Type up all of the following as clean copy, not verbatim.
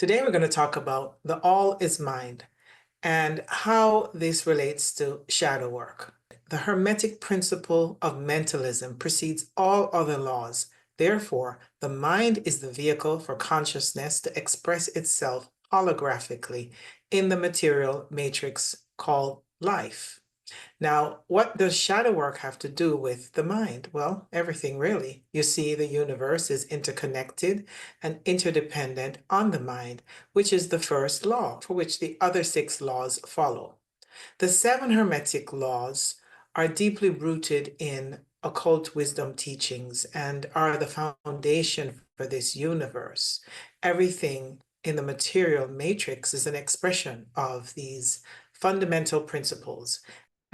Today we're going to talk about the all is mind and how this relates to shadow work. The Hermetic principle of mentalism precedes all other laws. Therefore, the mind is the vehicle for consciousness to express itself holographically in the material matrix called life. Now, what does shadow work have to do with the mind? Well, everything really. You see, the universe is interconnected and interdependent on the mind, which is the first law, for which the other six laws follow. The seven Hermetic laws are deeply rooted in occult wisdom teachings and are the foundation for this universe. Everything in the material matrix is an expression of these fundamental principles.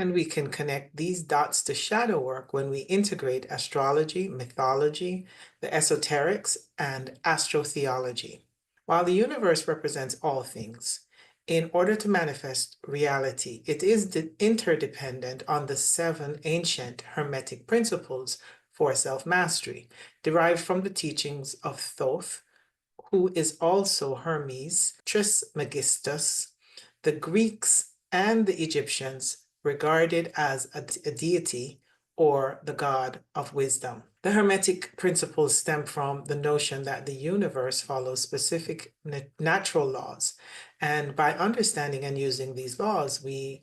And we can connect these dots to shadow work when we integrate astrology, mythology, the esoterics, and astrotheology. While the universe represents all things, in order to manifest reality, it is interdependent on the seven ancient Hermetic principles for self-mastery, derived from the teachings of Thoth, who is also Hermes, Trismegistus, the Greeks and the Egyptians regarded as a deity or the god of wisdom. The Hermetic principles stem from the notion that the universe follows specific natural laws. And by understanding and using these laws, we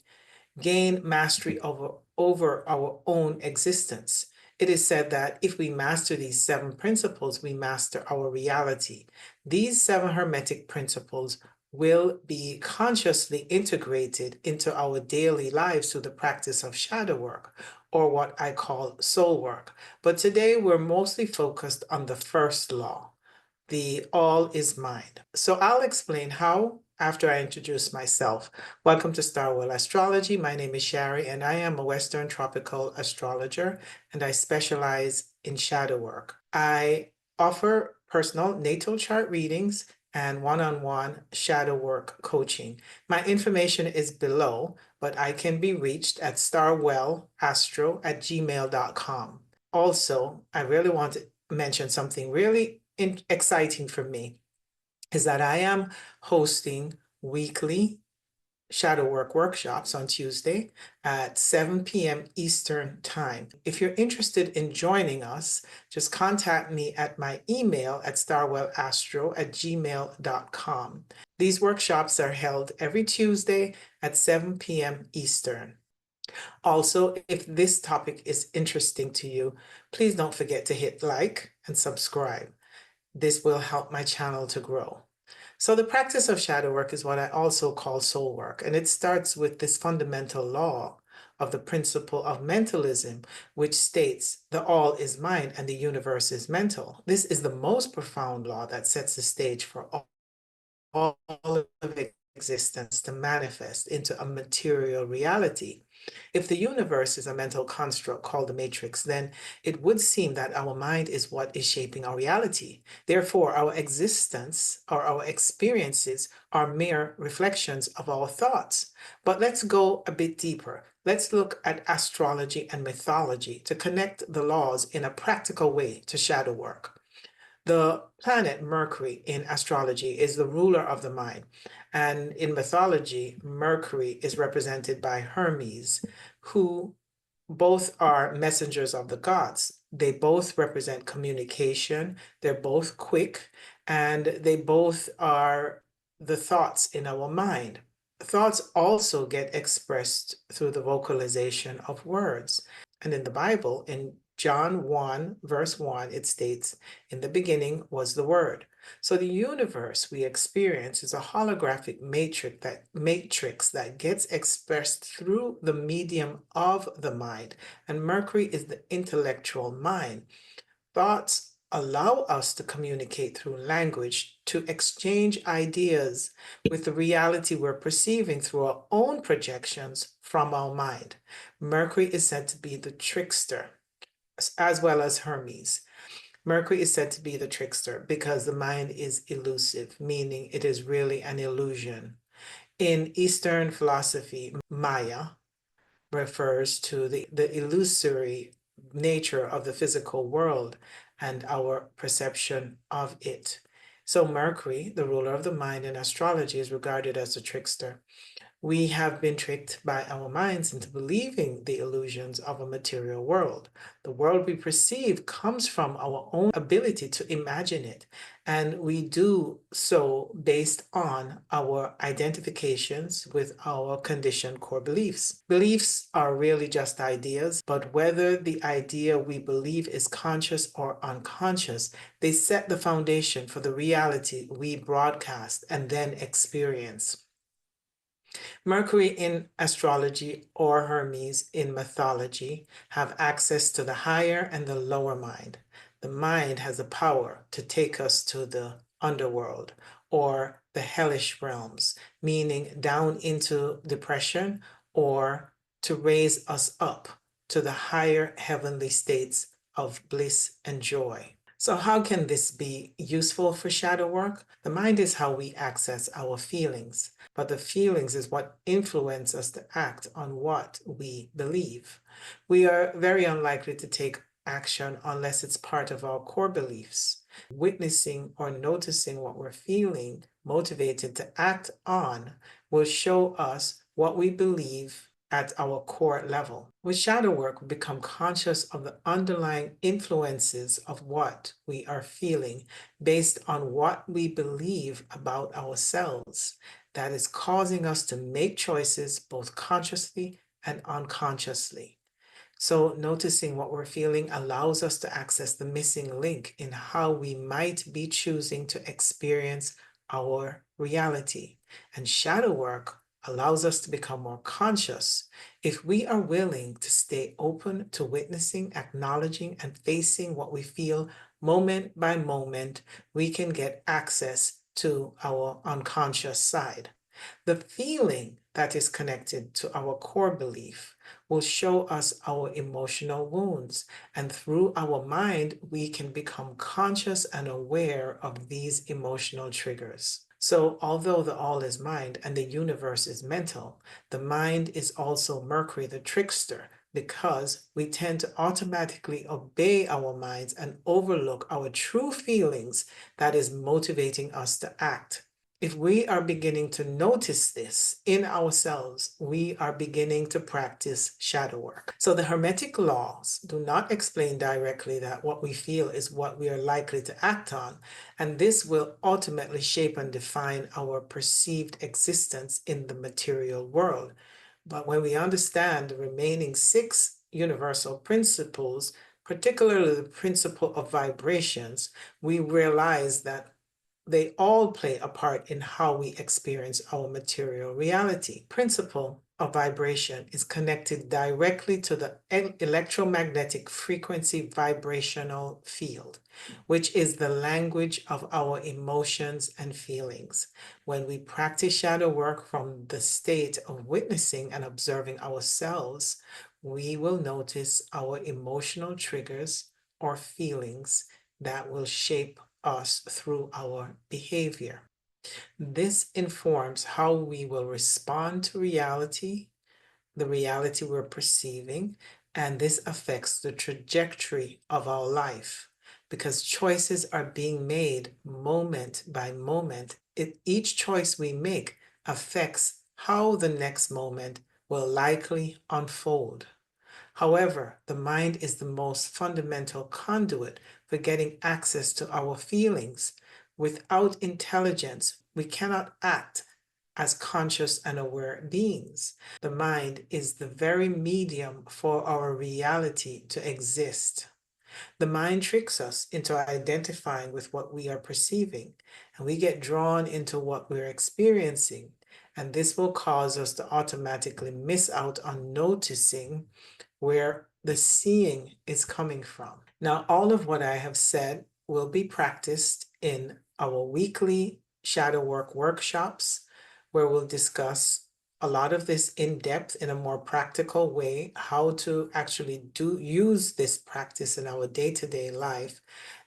gain mastery over our own existence. It is said that if we master these seven principles, we master our reality. These seven Hermetic principles will be consciously integrated into our daily lives through the practice of shadow work, or what I call soul work. But today we're mostly focused on the first law, the all is mind. So I'll explain how after I introduce myself. Welcome to Starwell Astrology. My name is Sharrie, and I am a Western tropical astrologer, and I specialize in shadow work. I offer personal natal chart readings and one-on-one shadow work coaching. My information is below, but I can be reached at starwellastro@gmail.com. Also, I really want to mention something really exciting for me is that I am hosting weekly shadow work workshops on Tuesday at 7 p.m. Eastern Time. If you're interested in joining us, just contact me at my email at starwellastro@gmail.com. These workshops are held every Tuesday at 7 p.m. Eastern. Also, if this topic is interesting to you, please don't forget to hit like and subscribe. This will help my channel to grow. So the practice of shadow work is what I also call soul work, and it starts with this fundamental law of the principle of mentalism, which states the all is mind and the universe is mental. This is the most profound law that sets the stage for all of existence to manifest into a material reality. If the universe is a mental construct called the matrix, then it would seem that our mind is what is shaping our reality. Therefore, our existence or our experiences are mere reflections of our thoughts. But let's go a bit deeper. Let's look at astrology and mythology to connect the laws in a practical way to shadow work. The planet Mercury in astrology is the ruler of the mind. And in mythology, Mercury is represented by Hermes, who both are messengers of the gods. They both represent communication, they're both quick, and they both are the thoughts in our mind. Thoughts also get expressed through the vocalization of words. And in the Bible, in John 1, verse 1, it states, "In the beginning was the Word." So the universe we experience is a holographic matrix that gets expressed through the medium of the mind. And Mercury is the intellectual mind. Thoughts allow us to communicate through language, to exchange ideas with the reality we're perceiving through our own projections from our mind. Mercury is said to be the trickster, as well as Hermes. Mercury is said to be the trickster because the mind is elusive, meaning it is really an illusion. In Eastern philosophy, Maya refers to the illusory nature of the physical world and our perception of it. So Mercury, the ruler of the mind in astrology, is regarded as a trickster. We have been tricked by our minds into believing the illusions of a material world. The world we perceive comes from our own ability to imagine it, and we do so based on our identifications with our conditioned core beliefs. Beliefs are really just ideas, but whether the idea we believe is conscious or unconscious, they set the foundation for the reality we broadcast and then experience. Mercury in astrology or Hermes in mythology have access to the higher and the lower mind. The mind has the power to take us to the underworld or the hellish realms, meaning down into depression, or to raise us up to the higher heavenly states of bliss and joy. So how can this be useful for shadow work? The mind is how we access our feelings, but the feelings is what influence us to act on what we believe. We are very unlikely to take action unless it's part of our core beliefs. Witnessing or noticing what we're feeling motivated to act on will show us what we believe at our core level. With shadow work, we become conscious of the underlying influences of what we are feeling based on what we believe about ourselves that is causing us to make choices both consciously and unconsciously. So noticing what we're feeling allows us to access the missing link in how we might be choosing to experience our reality. And shadow work allows us to become more conscious. If we are willing to stay open to witnessing, acknowledging, and facing what we feel moment by moment, we can get access to our unconscious side. The feeling that is connected to our core belief will show us our emotional wounds, and through our mind, we can become conscious and aware of these emotional triggers. So, although the all is mind and the universe is mental, the mind is also Mercury, the trickster, because we tend to automatically obey our minds and overlook our true feelings that is motivating us to act. If we are beginning to notice this in ourselves, we are beginning to practice shadow work. So the Hermetic laws do not explain directly that what we feel is what we are likely to act on, and this will ultimately shape and define our perceived existence in the material world. But when we understand the remaining 6 universal principles, particularly the principle of vibrations, we realize that they all play a part in how we experience our material reality. Principle of vibration is connected directly to the electromagnetic frequency vibrational field, which is the language of our emotions and feelings. When we practice shadow work from the state of witnessing and observing ourselves, we will notice our emotional triggers or feelings that will shape us through our behavior. This informs how we will respond to reality, the reality we're perceiving, and this affects the trajectory of our life because choices are being made moment by moment. Each choice we make affects how the next moment will likely unfold. However, the mind is the most fundamental conduit for getting access to our feelings. Without intelligence, we cannot act as conscious and aware beings. The mind is the very medium for our reality to exist. The mind tricks us into identifying with what we are perceiving, and we get drawn into what we're experiencing. And this will cause us to automatically miss out on noticing where the seeing is coming from. Now, all of what I have said will be practiced in our weekly shadow work workshops, where we'll discuss a lot of this in depth in a more practical way, how to actually use this practice in our day-to-day life.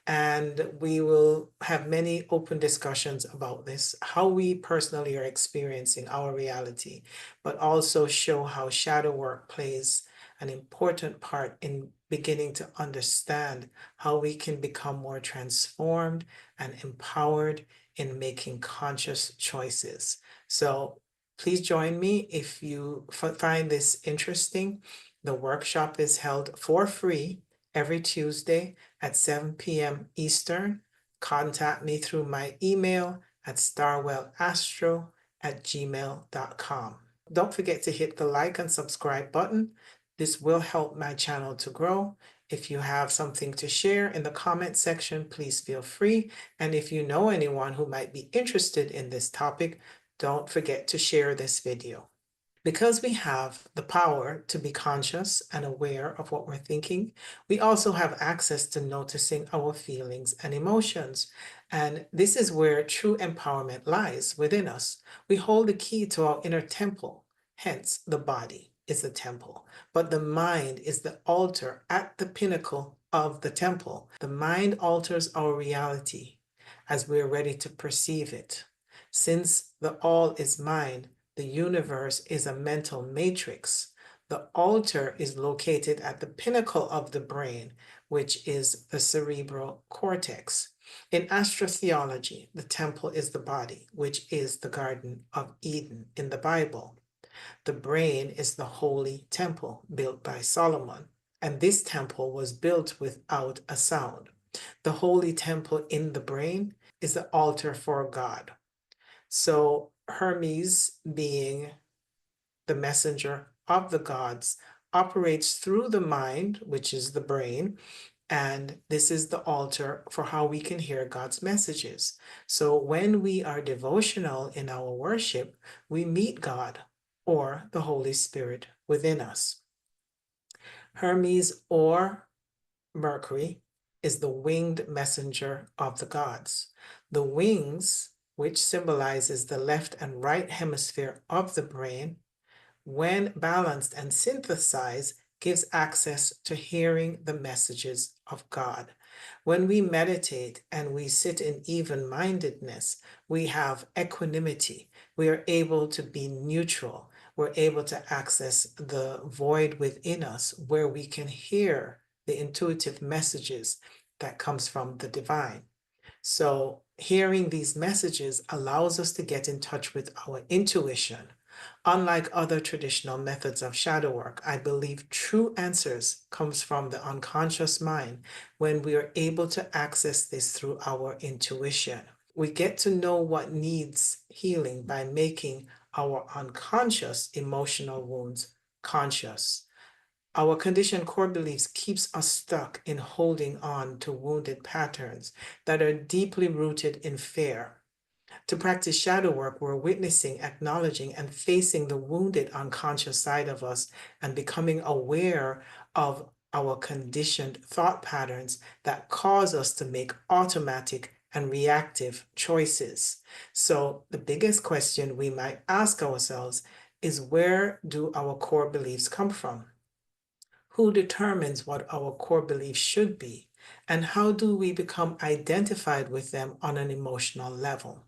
And we will have many open discussions about this, how we personally are experiencing our reality, but also show how shadow work plays an important part in beginning to understand how we can become more transformed and empowered in making conscious choices. So please join me if you find this interesting. The workshop is held for free every Tuesday at 7 p.m. Eastern. Contact me through my email at starwellastro@gmail.com. Don't forget to hit the like and subscribe button. This will help my channel to grow. If you have something to share in the comment section, please feel free. And if you know anyone who might be interested in this topic, don't forget to share this video. Because we have the power to be conscious and aware of what we're thinking, we also have access to noticing our feelings and emotions. And this is where true empowerment lies within us. We hold the key to our inner temple, hence, the body is the temple, but the mind is the altar at the pinnacle of the temple. The mind alters our reality as we're ready to perceive it. Since the all is mind, the universe is a mental matrix. The altar is located at the pinnacle of the brain, which is the cerebral cortex. In astrotheology, the temple is the body, which is the Garden of Eden in the Bible. The brain is the holy temple built by Solomon, and this temple was built without a sound. The holy temple in the brain is the altar for God. So Hermes, being the messenger of the gods, operates through the mind, which is the brain, and this is the altar for how we can hear God's messages. So when we are devotional in our worship, we meet God or the Holy Spirit within us. Hermes or Mercury is the winged messenger of the gods. The wings, which symbolizes the left and right hemisphere of the brain, when balanced and synthesized, gives access to hearing the messages of God. When we meditate and we sit in even-mindedness, we have equanimity. We are able to be neutral. We're able to access the void within us where we can hear the intuitive messages that comes from the divine. So hearing these messages allows us to get in touch with our intuition. Unlike other traditional methods of shadow work, I believe true answers comes from the unconscious mind when we are able to access this through our intuition. We get to know what needs healing by making our unconscious emotional wounds conscious. Our conditioned core beliefs keeps us stuck in holding on to wounded patterns that are deeply rooted in fear. To practice shadow work, we're witnessing, acknowledging, and facing the wounded unconscious side of us and becoming aware of our conditioned thought patterns that cause us to make automatic and reactive choices. So the biggest question we might ask ourselves is, where do our core beliefs come from? Who determines what our core beliefs should be? And how do we become identified with them on an emotional level?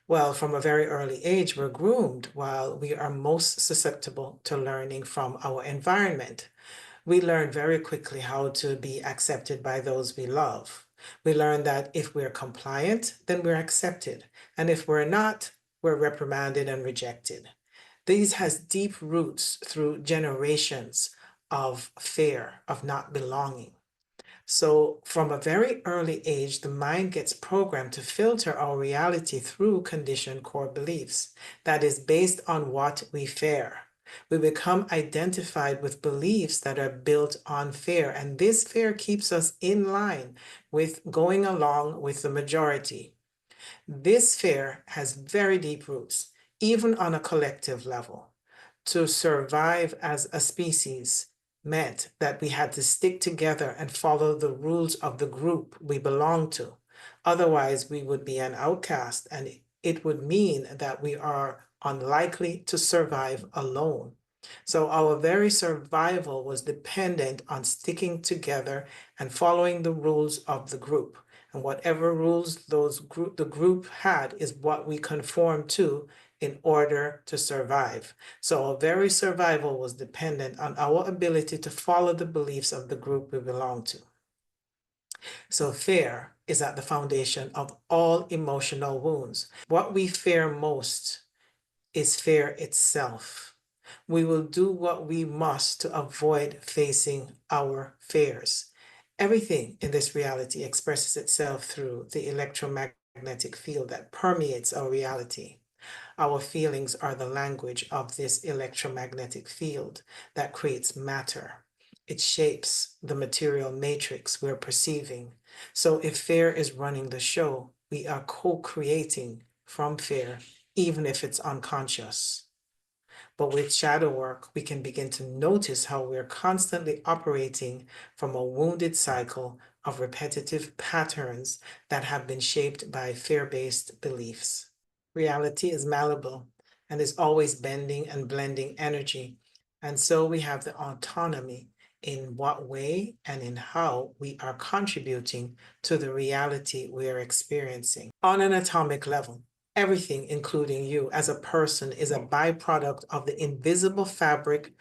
Well, from a very early age, we're groomed while we are most susceptible to learning from our environment. We learn very quickly how to be accepted by those we love. We learn that if we're compliant, then we're accepted. And if we're not, we're reprimanded and rejected. These has deep roots through generations of fear, of not belonging. So from a very early age, the mind gets programmed to filter our reality through conditioned core beliefs that is based on what we fear. We become identified with beliefs that are built on fear, and this fear keeps us in line with going along with the majority. This fear has very deep roots, even on a collective level. To survive as a species meant that we had to stick together and follow the rules of the group we belong to. Otherwise, we would be an outcast, and it would mean that we are unlikely to survive alone. So our very survival was dependent on sticking together and following the rules of the group. And whatever rules the group had is what we conformed to in order to survive. So our very survival was dependent on our ability to follow the beliefs of the group we belong to. So fear is at the foundation of all emotional wounds. What we fear most is fear itself. We will do what we must to avoid facing our fears. Everything in this reality expresses itself through the electromagnetic field that permeates our reality. Our feelings are the language of this electromagnetic field that creates matter. It shapes the material matrix we're perceiving. So if fear is running the show, we are co-creating from fear, even if it's unconscious. But with shadow work, we can begin to notice how we're constantly operating from a wounded cycle of repetitive patterns that have been shaped by fear-based beliefs. Reality is malleable and is always bending and blending energy. And so we have the autonomy in what way and in how we are contributing to the reality we are experiencing. On an atomic level, everything, including you as a person, is a byproduct of the invisible fabric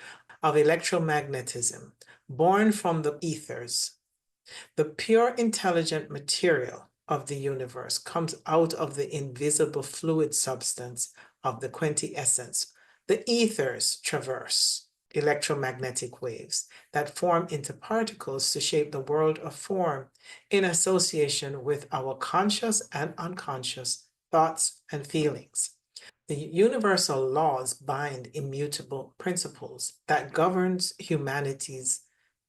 of electromagnetism, born from the ethers. The pure intelligent material of the universe comes out of the invisible fluid substance of the quintessence. The ethers traverse electromagnetic waves that form into particles to shape the world of form in association with our conscious and unconscious thoughts and feelings. The universal laws bind immutable principles that governs humanity's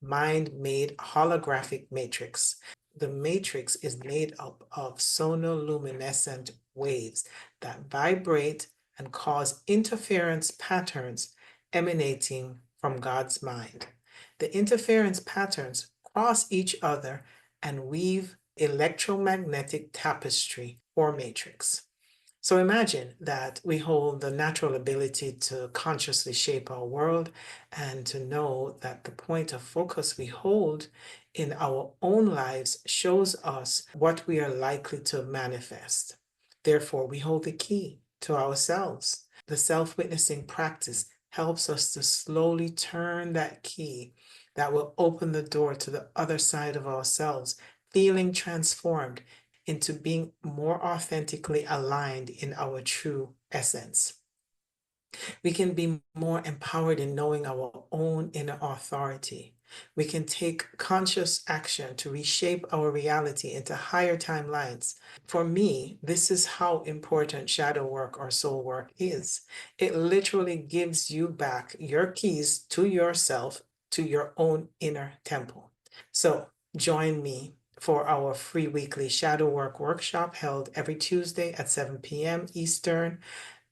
mind-made holographic matrix. The matrix is made up of sonoluminescent waves that vibrate and cause interference patterns emanating from God's mind. The interference patterns cross each other and weave electromagnetic tapestry or matrix. So imagine that we hold the natural ability to consciously shape our world and to know that the point of focus we hold in our own lives shows us what we are likely to manifest. Therefore, we hold the key to ourselves. The self-witnessing practice helps us to slowly turn that key that will open the door to the other side of ourselves, feeling transformed into being more authentically aligned in our true essence. We can be more empowered in knowing our own inner authority. We can take conscious action to reshape our reality into higher timelines. For me, this is how important shadow work or soul work is. It literally gives you back your keys to yourself, to your own inner temple. So join me for our free weekly shadow work workshop held every Tuesday at 7 p.m. Eastern.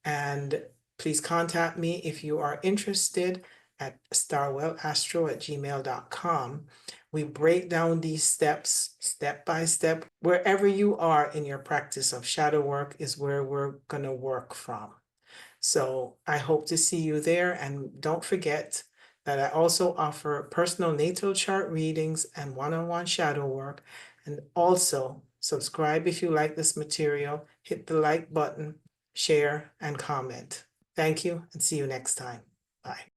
And please contact me if you are interested at starwellastro@gmail.com. We break down these steps step by step. Wherever you are in your practice of shadow work is where we're going to work from. So I hope to see you there. And don't forget that I also offer personal natal chart readings and one-on-one shadow work. And also subscribe if you like this material, hit the like button, share, and comment. Thank you, and see you next time. Bye.